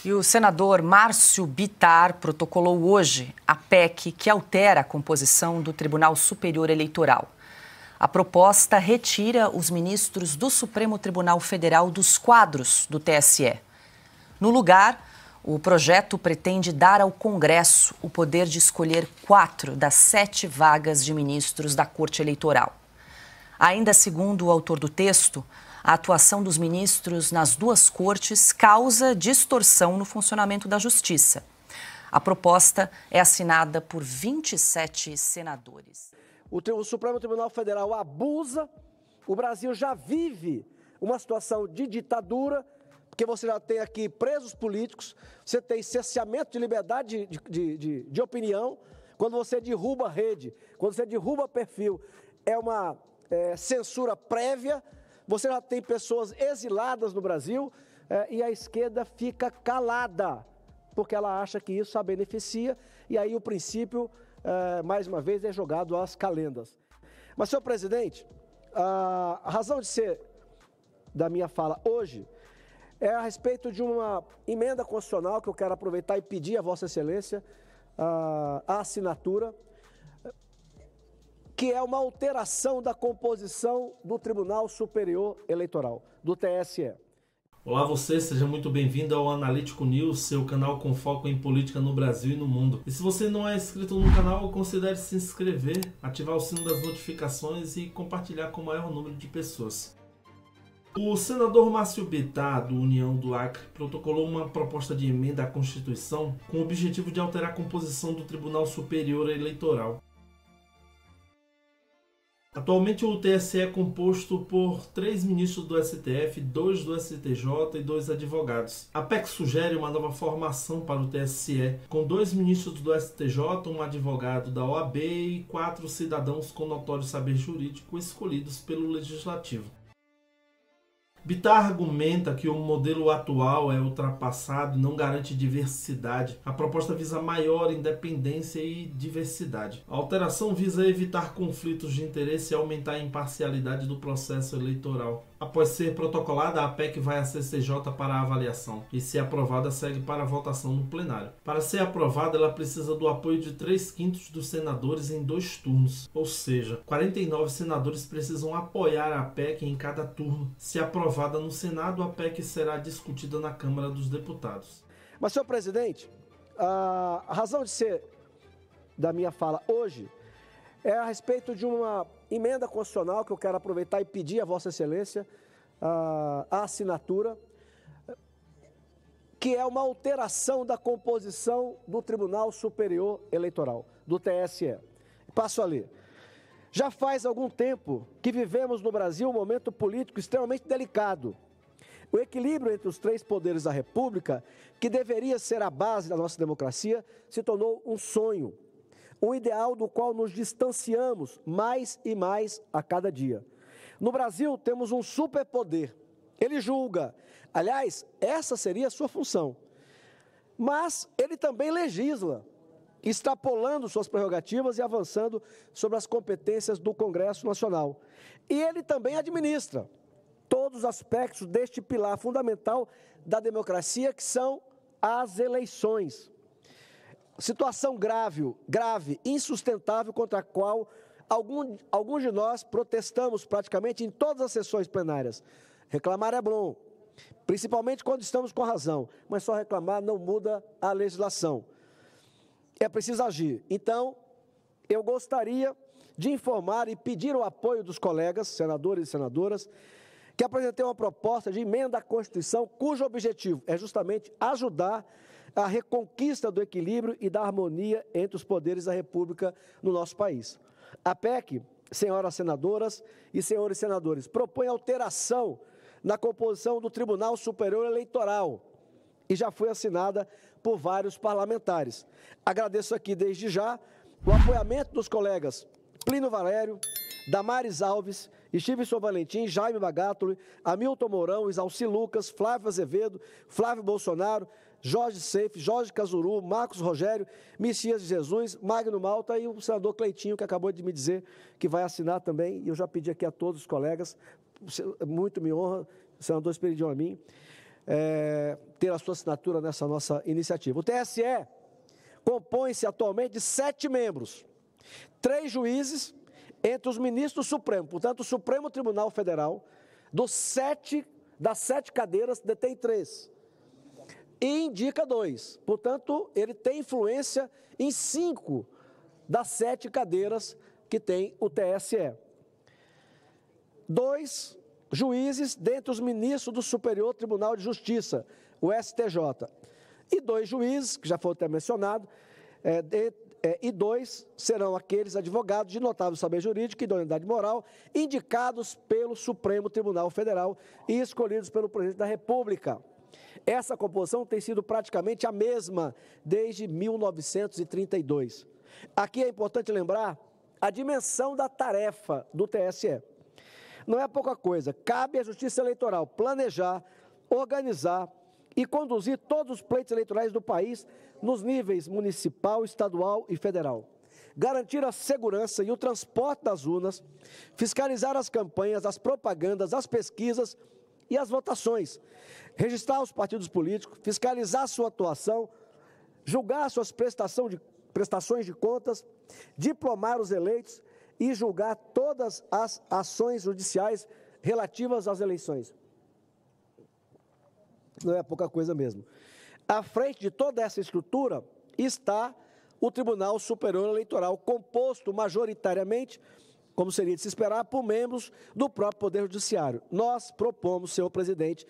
E o senador Márcio Bittar protocolou hoje a PEC que altera a composição do Tribunal Superior Eleitoral. A proposta retira os ministros do Supremo Tribunal Federal dos quadros do TSE. No lugar, o projeto pretende dar ao Congresso o poder de escolher 4 das 7 vagas de ministros da Corte Eleitoral. Ainda segundo o autor do texto, a atuação dos ministros nas duas cortes causa distorção no funcionamento da Justiça. A proposta é assinada por 27 senadores. O Supremo Tribunal Federal abusa, o Brasil já vive uma situação de ditadura, porque você já tem aqui presos políticos, você tem cerceamento de liberdade de opinião, quando você derruba a rede, quando você derruba perfil, é uma censura prévia, você já tem pessoas exiladas no Brasil e a esquerda fica calada, porque ela acha que isso a beneficia, e aí o princípio, mais uma vez, é jogado às calendas. Mas, senhor presidente, a razão de ser da minha fala hoje é a respeito de uma emenda constitucional que eu quero aproveitar e pedir a Vossa Excelência a assinatura, que é uma alteração da composição do Tribunal Superior Eleitoral, do TSE. Olá você, seja muito bem-vindo ao Analítico News, seu canal com foco em política no Brasil e no mundo. E se você não é inscrito no canal, considere se inscrever, ativar o sino das notificações e compartilhar com o maior número de pessoas. O senador Márcio Bittar, do União do Acre, protocolou uma proposta de emenda à Constituição com o objetivo de alterar a composição do Tribunal Superior Eleitoral. Atualmente o TSE é composto por 3 ministros do STF, 2 do STJ e 2 advogados. A PEC sugere uma nova formação para o TSE, com 2 ministros do STJ, um advogado da OAB e 4 cidadãos com notório saber jurídico escolhidos pelo Legislativo. Bittar argumenta que o modelo atual é ultrapassado e não garante diversidade. A proposta visa maior independência e diversidade. A alteração visa evitar conflitos de interesse e aumentar a imparcialidade do processo eleitoral. Após ser protocolada, a PEC vai à CCJ para avaliação e, se aprovada, segue para a votação no plenário. Para ser aprovada, ela precisa do apoio de 3/5 dos senadores em 2 turnos, ou seja, 49 senadores precisam apoiar a PEC em cada turno. Se aprovada no Senado, a PEC será discutida na Câmara dos Deputados. Mas, senhor presidente, a razão de ser da minha fala hoje é a respeito de uma emenda constitucional que eu quero aproveitar e pedir a Vossa Excelência a assinatura, que é uma alteração da composição do Tribunal Superior Eleitoral, do TSE. Passo a ler. Já faz algum tempo que vivemos no Brasil um momento político extremamente delicado. O equilíbrio entre os 3 poderes da República, que deveria ser a base da nossa democracia, se tornou um sonho. Um ideal do qual nos distanciamos mais e mais a cada dia. No Brasil, temos um superpoder. Ele julga. Aliás, essa seria a sua função. Mas ele também legisla, extrapolando suas prerrogativas e avançando sobre as competências do Congresso Nacional. E ele também administra todos os aspectos deste pilar fundamental da democracia, que são as eleições. Situação grave, insustentável, contra a qual alguns de nós protestamos praticamente em todas as sessões plenárias. Reclamar é bom, principalmente quando estamos com razão, mas só reclamar não muda a legislação. É preciso agir. Então, eu gostaria de informar e pedir o apoio dos colegas, senadores e senadoras, que apresentei uma proposta de emenda à Constituição, cujo objetivo é justamente ajudar a reconquista do equilíbrio e da harmonia entre os poderes da República no nosso país. A PEC, senhoras senadoras e senhores senadores, propõe alteração na composição do Tribunal Superior Eleitoral e já foi assinada por vários parlamentares. Agradeço aqui desde já o apoiamento dos colegas Plínio Valério, Damares Alves, Stevenson Valentim, Jaime Bagatoli, Hamilton Mourão, Isalci Lucas, Flávio Azevedo, Flávio Bolsonaro, Jorge Seife, Jorge Cazuru, Marcos Rogério, Messias de Jesus, Magno Malta e o senador Cleitinho, que acabou de me dizer que vai assinar também. E eu já pedi aqui a todos os colegas, muito me honra, o senador Esperidião a mim. ter a sua assinatura nessa nossa iniciativa. O TSE compõe-se atualmente de 7 membros, 3 juízes entre os ministros do Supremo. Portanto, o Supremo Tribunal Federal, das 7 cadeiras, detém 3 e indica 2. Portanto, ele tem influência em 5 das 7 cadeiras que tem o TSE. 2 juízes dentre os ministros do Superior Tribunal de Justiça, o STJ. E 2 juízes, que já foi até mencionado, e 2 serão aqueles advogados de notável saber jurídico e idoneidade moral, indicados pelo Supremo Tribunal Federal e escolhidos pelo Presidente da República. Essa composição tem sido praticamente a mesma desde 1932. Aqui é importante lembrar a dimensão da tarefa do TSE. Não é pouca coisa, cabe à Justiça Eleitoral planejar, organizar e conduzir todos os pleitos eleitorais do país nos níveis municipal, estadual e federal. Garantir a segurança e o transporte das urnas, fiscalizar as campanhas, as propagandas, as pesquisas e as votações, registrar os partidos políticos, fiscalizar sua atuação, julgar suas prestações de contas, diplomar os eleitos e julgar todas as ações judiciais relativas às eleições. Não é pouca coisa mesmo. À frente de toda essa estrutura está o Tribunal Superior Eleitoral, composto majoritariamente, como seria de se esperar, por membros do próprio Poder Judiciário. Nós propomos, senhor presidente,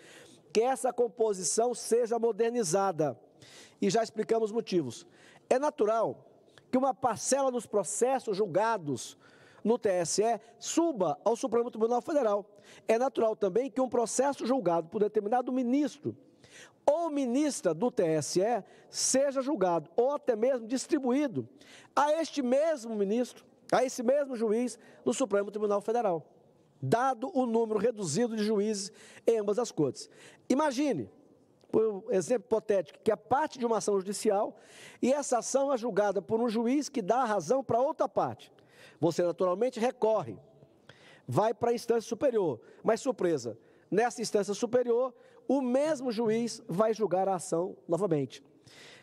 que essa composição seja modernizada e já explicamos motivos. É natural que uma parcela dos processos julgados no TSE suba ao Supremo Tribunal Federal. É natural também que um processo julgado por determinado ministro ou ministra do TSE seja julgado ou até mesmo distribuído a este mesmo ministro, a esse mesmo juiz no Supremo Tribunal Federal, dado o número reduzido de juízes em ambas as cortes. Imagine, por exemplo hipotético, que é parte de uma ação judicial e essa ação é julgada por um juiz que dá a razão para outra parte. Você naturalmente recorre, vai para a instância superior, mas surpresa, nessa instância superior, o mesmo juiz vai julgar a ação novamente.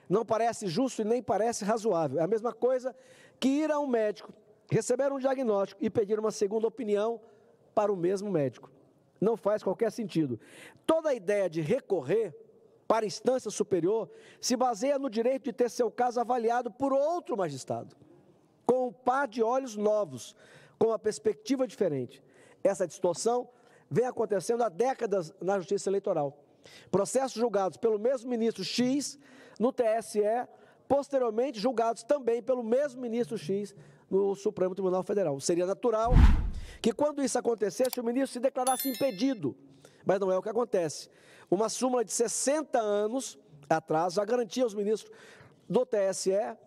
Não parece justo e nem parece razoável. É a mesma coisa que ir a um médico, receber um diagnóstico e pedir uma segunda opinião para o mesmo médico. Não faz qualquer sentido. Toda a ideia de recorrer para a instância superior se baseia no direito de ter seu caso avaliado por outro magistrado, com um par de olhos novos, com uma perspectiva diferente. Essa distorção vem acontecendo há décadas na Justiça Eleitoral. Processos julgados pelo mesmo ministro X no TSE, posteriormente julgados também pelo mesmo ministro X no Supremo Tribunal Federal. Seria natural que, quando isso acontecesse, o ministro se declarasse impedido, mas não é o que acontece. Uma súmula de 60 anos atrás já garantia aos ministros do TSE,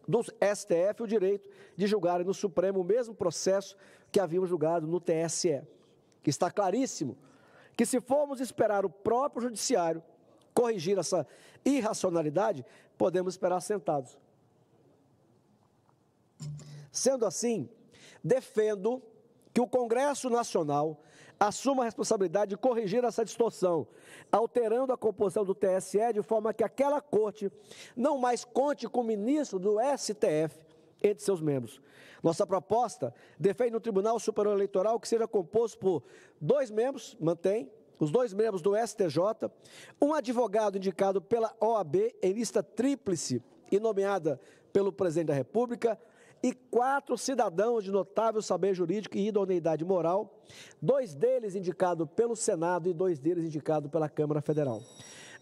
do STF, o direito de julgarem no Supremo o mesmo processo que haviam julgado no TSE. Está claríssimo que, se formos esperar o próprio Judiciário corrigir essa irracionalidade, podemos esperar sentados. Sendo assim, defendo que o Congresso Nacional assuma a responsabilidade de corrigir essa distorção, alterando a composição do TSE de forma que aquela corte não mais conte com o ministro do STF entre seus membros. Nossa proposta defende um Tribunal Superior Eleitoral que seja composto por 2 membros, mantém, os 2 membros do STJ, um advogado indicado pela OAB em lista tríplice e nomeada pelo Presidente da República, e 4 cidadãos de notável saber jurídico e idoneidade moral, 2 deles indicados pelo Senado e 2 deles indicados pela Câmara Federal.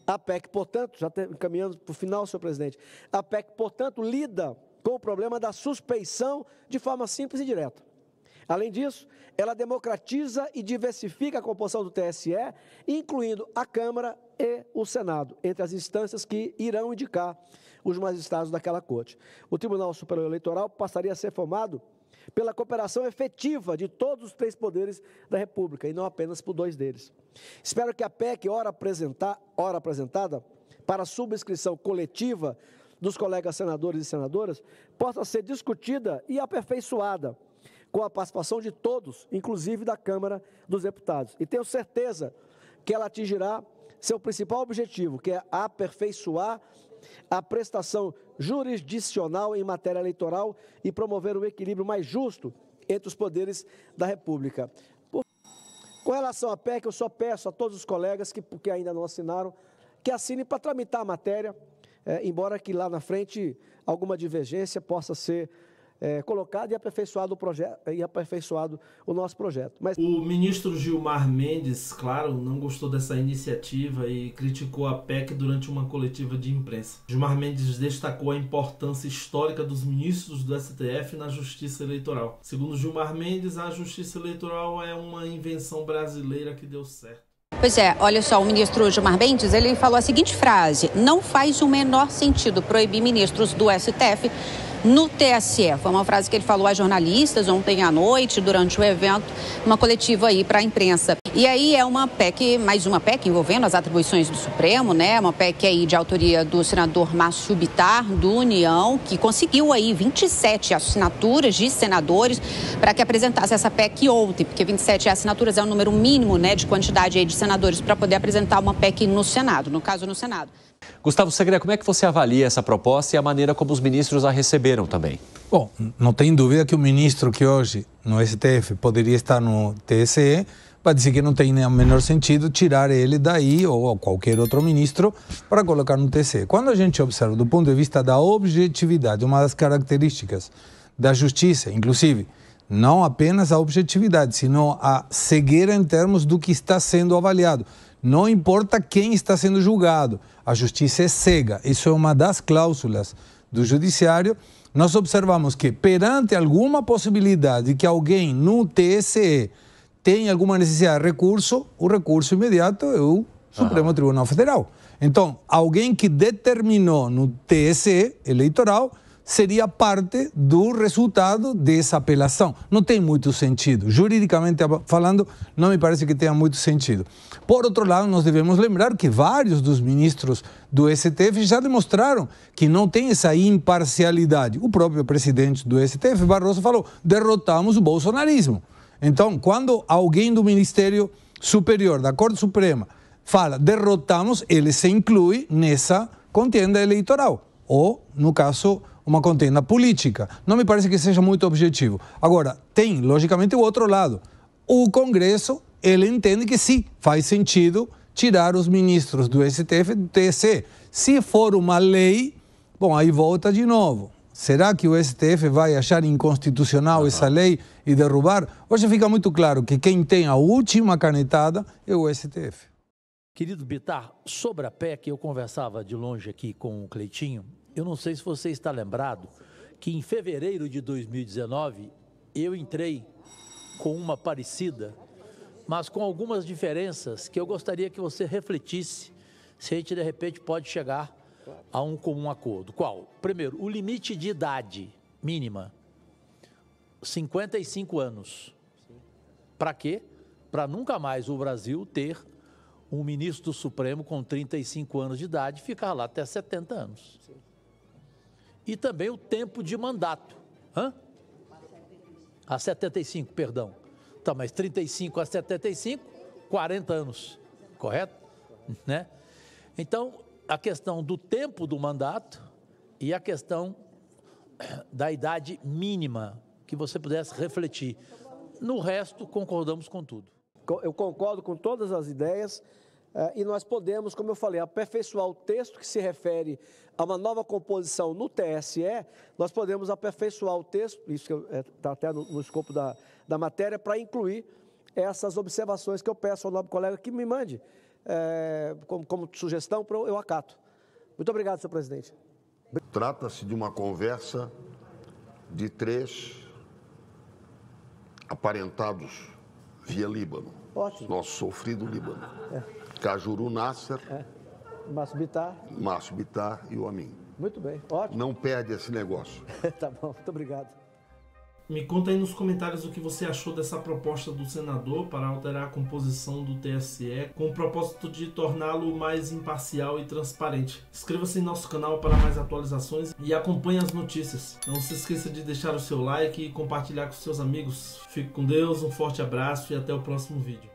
A PEC, portanto, já encaminhando para o final, senhor presidente, a PEC, portanto, lida com o problema da suspeição de forma simples e direta. Além disso, ela democratiza e diversifica a composição do TSE, incluindo a Câmara e o Senado, entre as instâncias que irão indicar os magistrados daquela corte. O Tribunal Superior Eleitoral passaria a ser formado pela cooperação efetiva de todos os 3 poderes da República, e não apenas por 2 deles. Espero que a PEC, ora apresentada para subscrição coletiva dos colegas senadores e senadoras, possa ser discutida e aperfeiçoada com a participação de todos, inclusive da Câmara dos Deputados. E tenho certeza que ela atingirá seu principal objetivo, que é aperfeiçoar a prestação jurisdicional em matéria eleitoral e promover um equilíbrio mais justo entre os poderes da República. Com relação à PEC, eu só peço a todos os colegas que ainda não assinaram, que assinem para tramitar a matéria, embora que lá na frente alguma divergência possa ser colocado e aperfeiçoado o nosso projeto. Mas... O ministro Gilmar Mendes, claro, não gostou dessa iniciativa e criticou a PEC durante uma coletiva de imprensa. Gilmar Mendes destacou a importância histórica dos ministros do STF na Justiça Eleitoral. Segundo Gilmar Mendes, a Justiça Eleitoral é uma invenção brasileira que deu certo. Pois é, olha só, o ministro Gilmar Mendes, ele falou a seguinte frase: não faz o menor sentido proibir ministros do STF no TSE. Foi uma frase que ele falou a jornalistas ontem à noite, durante o evento, uma coletiva aí para a imprensa. E aí é uma PEC, mais uma PEC envolvendo as atribuições do Supremo, né? Uma PEC aí de autoria do senador Márcio Bittar, do União, que conseguiu aí 27 assinaturas de senadores para que apresentasse essa PEC ontem, porque 27 assinaturas é o número mínimo, né, de quantidade aí de senadores para poder apresentar uma PEC no Senado, no caso no Senado. Gustavo Segre, como é que você avalia essa proposta e a maneira como os ministros a receberam também? Bom, não tem dúvida que o ministro que hoje no STF poderia estar no TSE vai dizer que não tem o menor sentido tirar ele daí ou qualquer outro ministro para colocar no TSE. Quando a gente observa do ponto de vista da objetividade, uma das características da justiça, inclusive, não apenas a objetividade, sino a cegueira em termos do que está sendo avaliado. Não importa quem está sendo julgado, a justiça é cega. Isso é uma das cláusulas do judiciário. Nós observamos que, perante alguma possibilidade de que alguém no TSE tenha alguma necessidade de recurso, o recurso imediato é o Supremo Tribunal Federal. Então, alguém que determinou no TSE eleitoral seria parte do resultado dessa apelação. Não tem muito sentido. Juridicamente falando, não me parece que tenha muito sentido. Por outro lado, nós devemos lembrar que vários dos ministros do STF já demonstraram que não tem essa imparcialidade. O próprio presidente do STF, Barroso, falou: derrotamos o bolsonarismo. Então, quando alguém do Ministério Superior, da Corte Suprema, fala derrotamos, ele se inclui nessa contenda eleitoral. Ou, no caso, uma contenda política. Não me parece que seja muito objetivo. Agora, tem, logicamente, o outro lado. O Congresso, ele entende que sim, faz sentido tirar os ministros do STF e do TSE. Se for uma lei, bom, aí volta de novo. Será que o STF vai achar inconstitucional essa lei e derrubar? Hoje fica muito claro que quem tem a última canetada é o STF. Querido Bittar, sobre a PEC, eu conversava de longe aqui com o Cleitinho. Eu não sei se você está lembrado que em fevereiro de 2019 eu entrei com uma parecida, mas com algumas diferenças que eu gostaria que você refletisse se a gente de repente pode chegar a um comum acordo. Qual? Primeiro, o limite de idade mínima, 55 anos. Para quê? Para nunca mais o Brasil ter um ministro do Supremo com 35 anos de idade e ficar lá até 70 anos. Sim. E também o tempo de mandato. A 75, perdão. Tá, mas 35 a 75, 40 anos, correto? Né? Então, a questão do tempo do mandato e a questão da idade mínima, que você pudesse refletir. No resto, concordamos com tudo. Eu concordo com todas as ideias e nós podemos, como eu falei, aperfeiçoar o texto que se refere a uma nova composição no TSE, nós podemos aperfeiçoar o texto, isso está até no escopo da matéria, para incluir essas observações que eu peço ao nobre colega que me mande como sugestão, eu acato. Muito obrigado, senhor presidente. Trata-se de uma conversa de 3 aparentados via Líbano. Ótimo. Nosso sofrido Líbano. Cajuru Nasser, Márcio Bittar e o Amin. Muito bem, ótimo. Não perde esse negócio. Tá bom, muito obrigado. Me conta aí nos comentários o que você achou dessa proposta do senador para alterar a composição do TSE com o propósito de torná-lo mais imparcial e transparente. Inscreva-se em nosso canal para mais atualizações e acompanhe as notícias. Não se esqueça de deixar o seu like e compartilhar com seus amigos. Fique com Deus, um forte abraço e até o próximo vídeo.